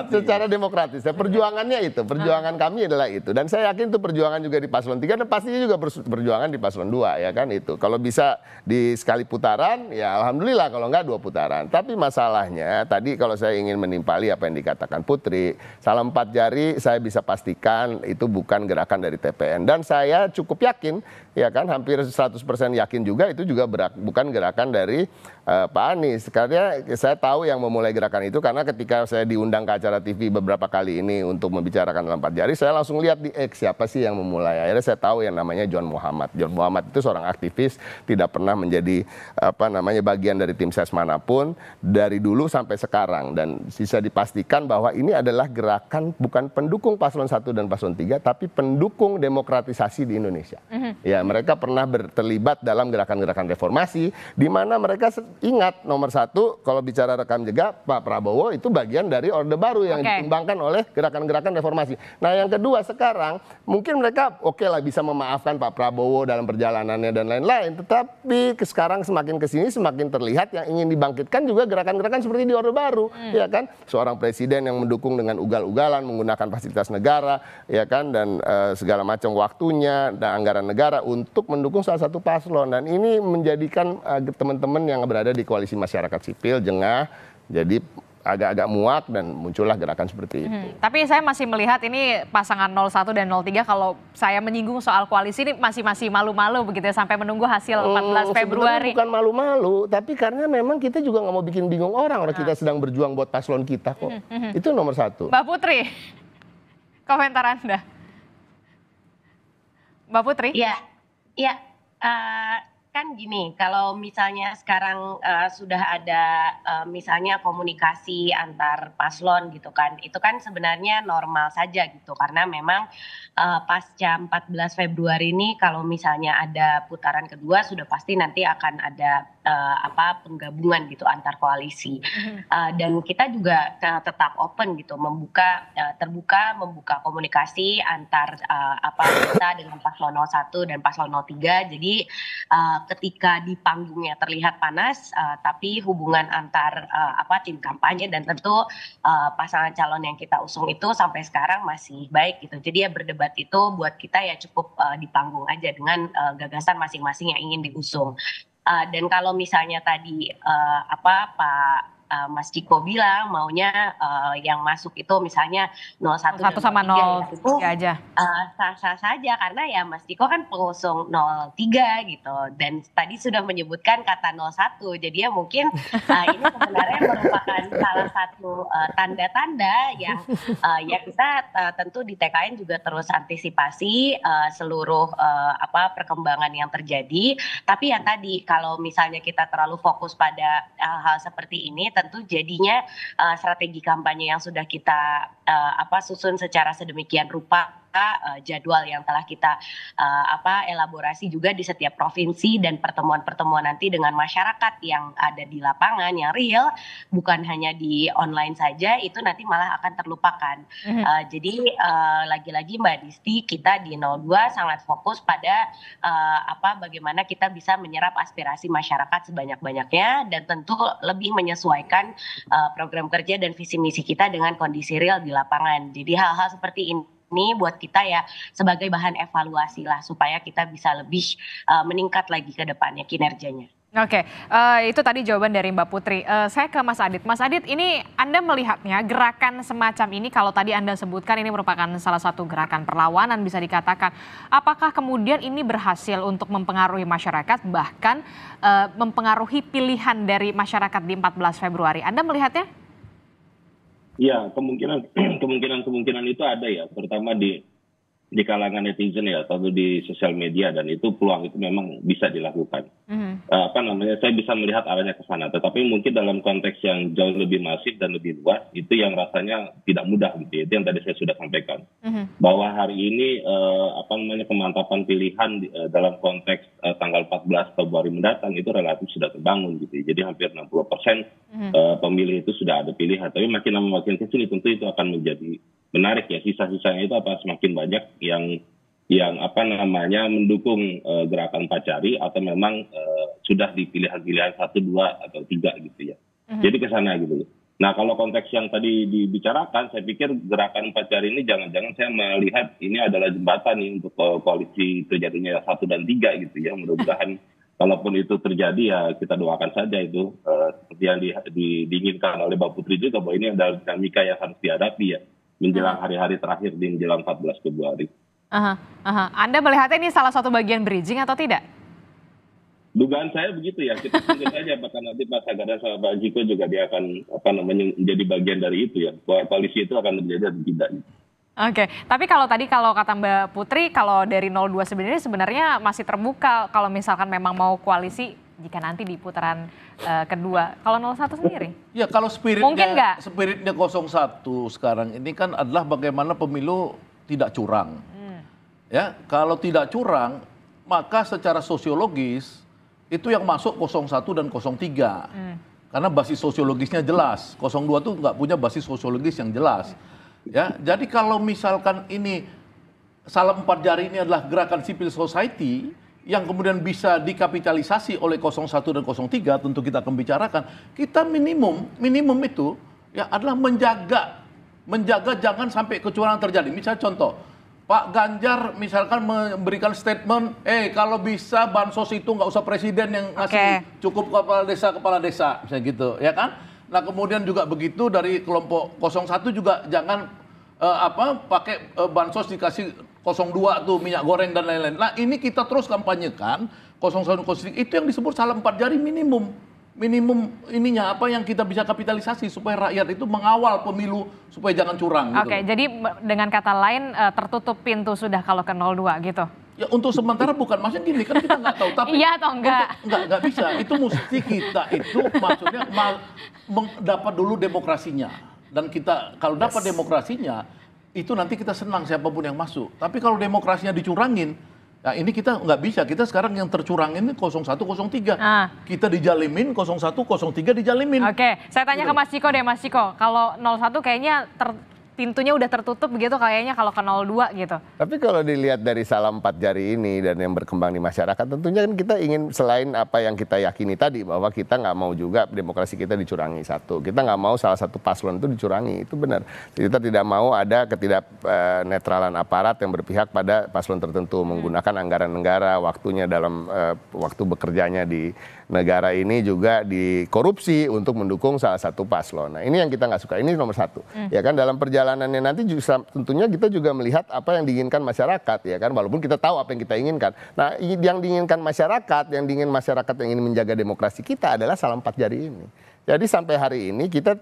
secara demokratis. Ya, perjuangannya itu, perjuangan kami adalah itu, dan saya yakin itu perjuangan juga di paslon 3 dan pastinya juga perjuangan di paslon 2 ya kan itu. Kalau bisa di sekali putaran ya alhamdulillah, kalau enggak 2 putaran. Tapi masalahnya tadi kalau saya ingin menimpali apa yang dikatakan Putri, salam 4 jari saya bisa pastikan itu bukan gerakan dari TPN, dan saya cukup yakin, ya kan, hampir 100% yakin juga itu juga bukan gerakan dari Pak Anies. Karena saya tahu yang memulai gerakan itu, karena ketika saya diundang ke acara TV beberapa kali ini untuk membicarakan dalam 4 jari, saya langsung lihat di X siapa sih yang memulai. Akhirnya saya tahu yang namanya John Muhammad. John Muhammad itu seorang aktivis, tidak pernah menjadi bagian dari tim ses manapun dari dulu sampai sekarang, dan bisa dipastikan bahwa ini adalah gerakan bukan pendukung paslon 1 dan paslon 3, tapi pendukung demokratisasi di Indonesia. Ya, mereka pernah terlibat dalam gerakan-gerakan reformasi, di mana mereka ingat nomor 1 kalau bicara rekam jejak Pak Prabowo itu bagian dari Orde Baru yang dikembangkan oleh gerakan-gerakan reformasi. Nah, yang kedua sekarang mungkin mereka lah bisa memaafkan Pak Prabowo dalam perjalanannya dan lain-lain, tetapi sekarang semakin kesini semakin terlihat yang ingin dibangkitkan juga gerakan-gerakan seperti di Orde Baru, ya kan, seorang presiden yang mendukung dengan ugal-ugalan menggunakan fasilitas negara, ya kan, dan segala macam waktunya dan anggaran negara untuk mendukung salah satu paslon, dan ini menjadikan teman-teman yang berada di koalisi masyarakat sipil jengah, jadi agak-agak muak dan muncullah gerakan seperti itu. Tapi saya masih melihat ini pasangan 01 dan 03 kalau saya menyinggung soal koalisi ini masih malu-malu begitu ya, sampai menunggu hasil 14 Februari. Bukan malu-malu, tapi karena memang kita juga nggak mau bikin bingung orang kita sedang berjuang buat paslon kita kok. Itu nomor 1. Mbak Putri, komentar Anda. Mbak Putri? Iya, kan gini, kalau misalnya sekarang sudah ada misalnya komunikasi antar paslon gitu kan, itu kan sebenarnya normal saja gitu, karena memang pasca 14 Februari ini kalau misalnya ada putaran kedua sudah pasti nanti akan ada penggabungan gitu antar koalisi, dan kita juga tetap open gitu, terbuka membuka komunikasi antar kita dengan paslon 01 dan paslon 03. Jadi ketika di panggungnya terlihat panas, tapi hubungan antar tim kampanye dan tentu pasangan calon yang kita usung itu sampai sekarang masih baik gitu. Jadi ya berdebat itu buat kita ya cukup di panggung aja dengan gagasan masing-masing yang ingin diusung. Dan kalau misalnya tadi Pak Mas Ciko bilang maunya yang masuk itu misalnya 01 dan 1 sama 03 03 itu aja. sah-sah saja karena ya Mas Ciko kan pengusung 03 gitu, dan tadi sudah menyebutkan kata 01, jadi ya mungkin ini sebenarnya merupakan salah satu tanda-tanda yang ya kita tentu di TKN juga terus antisipasi seluruh perkembangan yang terjadi. Tapi ya tadi kalau misalnya kita terlalu fokus pada hal-hal seperti ini, tentu jadinya strategi kampanye yang sudah kita susun secara sedemikian rupa, jadwal yang telah kita elaborasi juga di setiap provinsi, dan pertemuan-pertemuan nanti dengan masyarakat yang ada di lapangan yang real, bukan hanya di online saja, itu nanti malah akan terlupakan. Jadi lagi-lagi Mbak Disti, kita di 02 sangat fokus pada bagaimana kita bisa menyerap aspirasi masyarakat sebanyak-banyaknya, dan tentu lebih menyesuaikan program kerja dan visi misi kita dengan kondisi real di lapangan. Jadi hal-hal seperti ini buat kita ya sebagai bahan evaluasi lah, supaya kita bisa lebih meningkat lagi ke depannya kinerjanya. Oke, itu tadi jawaban dari Mbak Putri. Saya ke Mas Adit. Mas Adit, ini Anda melihatnya gerakan semacam ini, kalau tadi Anda sebutkan ini merupakan salah satu gerakan perlawanan bisa dikatakan. Apakah kemudian ini berhasil untuk mempengaruhi masyarakat, bahkan mempengaruhi pilihan dari masyarakat di 14 Februari? Anda melihatnya? Ya, kemungkinan itu ada ya, terutama di kalangan netizen ya, atau di sosial media, dan itu peluang itu memang bisa dilakukan. Saya bisa melihat arahnya ke sana, tetapi mungkin dalam konteks yang jauh lebih masif dan lebih luas, itu yang rasanya tidak mudah gitu ya. Itu yang tadi saya sudah sampaikan, bahwa hari ini kemantapan pilihan dalam konteks tanggal 14 Februari mendatang itu relatif sudah terbangun gitu ya. Jadi hampir 60% pemilih itu sudah ada pilihan, tapi makin lama makin kesini tentu itu akan menjadi menarik ya, sisa-sisanya itu semakin banyak yang mendukung gerakan Pacari, atau memang sudah di pilihan-pilihan 1, 2, atau 3 gitu ya. Jadi ke sana gitu. Nah, kalau konteks yang tadi dibicarakan, saya pikir gerakan Pacari ini jangan-jangan saya melihat ini adalah jembatan nih untuk koalisi terjadinya 1 dan 3 gitu ya. Mudah-mudahan kalaupun itu terjadi ya kita doakan saja itu seperti yang diinginkan oleh Mbak Putri juga, bahwa ini adalah dinamika yang harus dihadapi ya menjelang hari-hari terakhir di menjelang 14 Februari. Anda melihatnya ini salah satu bagian bridging atau tidak? Dugaan saya begitu ya. Kita tunggu saja apakah nanti Pak Sagada sama Pak Jiko juga dia akan menjadi bagian dari itu ya. Koalisi itu akan terjadi atau tidak. Oke, tapi kalau kata Mbak Putri, kalau dari 02 sebenarnya masih terbuka kalau misalkan memang mau koalisi jika nanti di putaran kedua. Kalau 01 sendiri? Ya, kalau spiritnya 01 sekarang ini kan adalah bagaimana pemilu tidak curang. Ya, kalau tidak curang, maka secara sosiologis itu yang masuk 01 dan 03. Karena basis sosiologisnya jelas. 02 tuh nggak punya basis sosiologis yang jelas. Ya, jadi kalau misalkan ini salam 4 jari ini adalah gerakan civil society yang kemudian bisa dikapitalisasi oleh 01 dan 03, tentu kita akan bicarakan. Kita minimum itu ya adalah menjaga jangan sampai kecurangan terjadi. Misalnya contoh, Pak Ganjar misalkan memberikan statement, kalau bisa bansos itu nggak usah presiden yang ngasih, cukup kepala desa, misalnya gitu, ya kan? Nah kemudian juga begitu dari kelompok 01 juga jangan pakai bansos dikasih 02 tuh minyak goreng dan lain-lain. Nah ini kita terus kampanyekan 01 itu yang disebut salam 4 jari minimum ininya apa yang kita bisa kapitalisasi supaya rakyat itu mengawal pemilu supaya jangan curang. Oke, gitu. Jadi dengan kata lain tertutup pintu sudah kalau ke 02 gitu. Ya untuk sementara bukan, maksudnya gini kan kita nggak tahu, tapi iya atau enggak? Nggak bisa. Itu mesti kita itu maksudnya dapat dulu demokrasinya, dan kita kalau dapat demokrasinya itu nanti kita senang siapapun yang masuk. Tapi kalau demokrasinya dicurangin, nah ini kita nggak bisa. Kita sekarang yang tercurangin ini 01, 03. Kita dijalimin 01, 03 dijalimin. Oke, saya tanya ke Mas Ciko deh, Mas Ciko. Kalau 01 kayaknya pintunya udah tertutup begitu kayaknya kalau ke 02 gitu. Tapi kalau dilihat dari salam 4 jari ini dan yang berkembang di masyarakat, tentunya kan kita ingin selain apa yang kita yakini tadi, bahwa kita nggak mau juga demokrasi kita dicurangi satu. Kita nggak mau salah satu paslon itu dicurangi, itu benar. Kita tidak mau ada ketidaknetralan aparat yang berpihak pada paslon tertentu, menggunakan anggaran negara, waktunya dalam waktu bekerjanya di negara ini juga dikorupsi untuk mendukung salah satu paslon. Nah ini yang kita nggak suka, ini nomor satu. Ya kan dalam perjalanannya nanti juga, tentunya kita juga melihat apa yang diinginkan masyarakat, ya kan, walaupun kita tahu apa yang kita inginkan. Nah yang diinginkan masyarakat, yang diingin masyarakat yang ingin menjaga demokrasi kita adalah salam 4 jari ini. Jadi sampai hari ini kita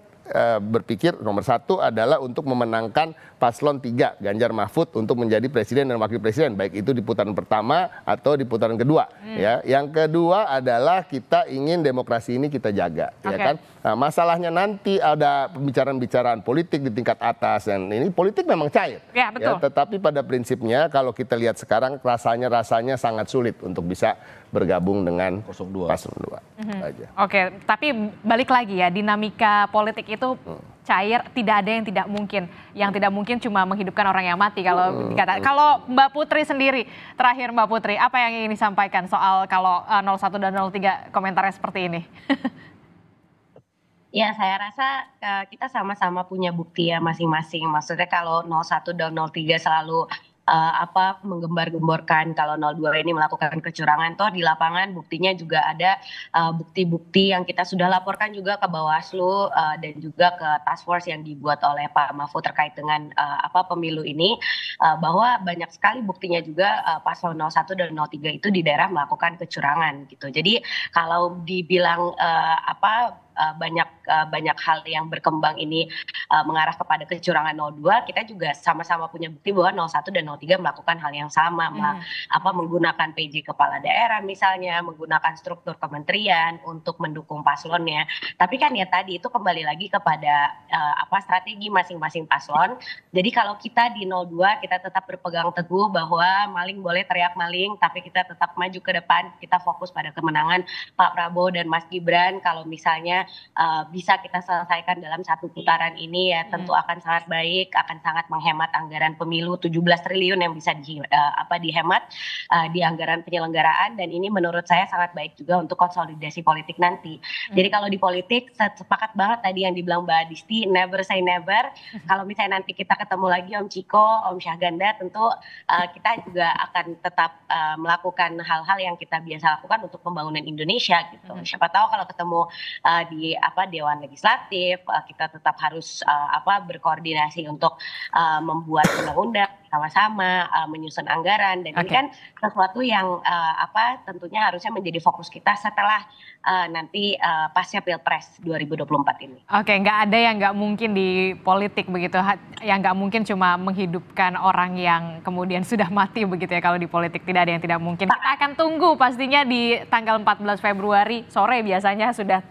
berpikir nomor satu adalah untuk memenangkan paslon 3 Ganjar Mahfud untuk menjadi presiden dan wakil presiden, baik itu di putaran pertama atau di putaran kedua. Ya, yang kedua adalah kita ingin demokrasi ini kita jaga, ya kan. Nah, masalahnya nanti ada pembicaraan-pembicaraan politik di tingkat atas, dan ini politik memang cair. Ya, betul. Ya, tetapi pada prinsipnya kalau kita lihat sekarang rasanya sangat sulit untuk bisa bergabung dengan paslon 2. Aja. Oke, tapi balik lagi ya, dinamika politik itu cair, tidak ada yang tidak mungkin. Yang tidak mungkin cuma menghidupkan orang yang mati kalau dikatakan. Kalau Mbak Putri sendiri, terakhir Mbak Putri, apa yang ingin disampaikan soal kalau 01 dan 03 komentarnya seperti ini? Ya, saya rasa kita sama-sama punya bukti ya masing-masing. Maksudnya kalau 01 dan 03 selalu menggembar-gemborkan kalau 02 ini melakukan kecurangan, toh di lapangan buktinya juga ada bukti-bukti yang kita sudah laporkan juga ke Bawaslu dan juga ke task force yang dibuat oleh Pak Mahfud terkait dengan pemilu ini, bahwa banyak sekali buktinya juga paslon 01 dan 03 itu di daerah melakukan kecurangan gitu. Jadi kalau dibilang banyak hal yang berkembang ini mengarah kepada kecurangan 02, kita juga sama-sama punya bukti bahwa 01 dan 03 melakukan hal yang sama, menggunakan PJ kepala daerah misalnya, menggunakan struktur kementerian untuk mendukung paslonnya. Tapi kan ya tadi itu kembali lagi kepada strategi masing-masing paslon. Jadi kalau kita di 02 kita tetap berpegang teguh bahwa maling boleh teriak maling, tapi kita tetap maju ke depan, kita fokus pada kemenangan Pak Prabowo dan Mas Gibran. Kalau misalnya bisa kita selesaikan dalam satu putaran ini ya tentu akan sangat baik, akan sangat menghemat anggaran pemilu 17 triliun yang bisa dihemat di anggaran penyelenggaraan, dan ini menurut saya sangat baik juga untuk konsolidasi politik nanti. Jadi kalau di politik sepakat banget tadi yang dibilang Mbak Adisti, never say never. Kalau misalnya nanti kita ketemu lagi Om Ciko, Om Syahganda, tentu kita juga akan tetap melakukan hal-hal yang kita biasa lakukan untuk pembangunan Indonesia gitu. Siapa tahu kalau ketemu di Dewan Legislatif, kita tetap harus berkoordinasi untuk membuat undang-undang sama-sama, menyusun anggaran, dan ini kan sesuatu yang tentunya harusnya menjadi fokus kita setelah nanti pasca Pilpres 2024 ini. Oke, nggak ada yang nggak mungkin di politik begitu, yang nggak mungkin cuma menghidupkan orang yang kemudian sudah mati begitu ya. Kalau di politik tidak ada yang tidak mungkin. Kita akan tunggu pastinya di tanggal 14 Februari sore biasanya sudah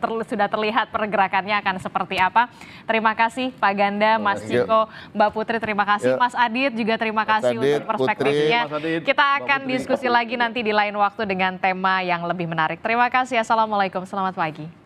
terlihat pergerakannya akan seperti apa. Terima kasih Pak Ganda, Mas Ciko, Mbak Putri, terima kasih. Mas Adit juga terima kasih untuk perspektifnya. Kita akan diskusi lagi nanti di lain waktu dengan tema yang lebih menarik. Terima kasih. Assalamualaikum, selamat pagi.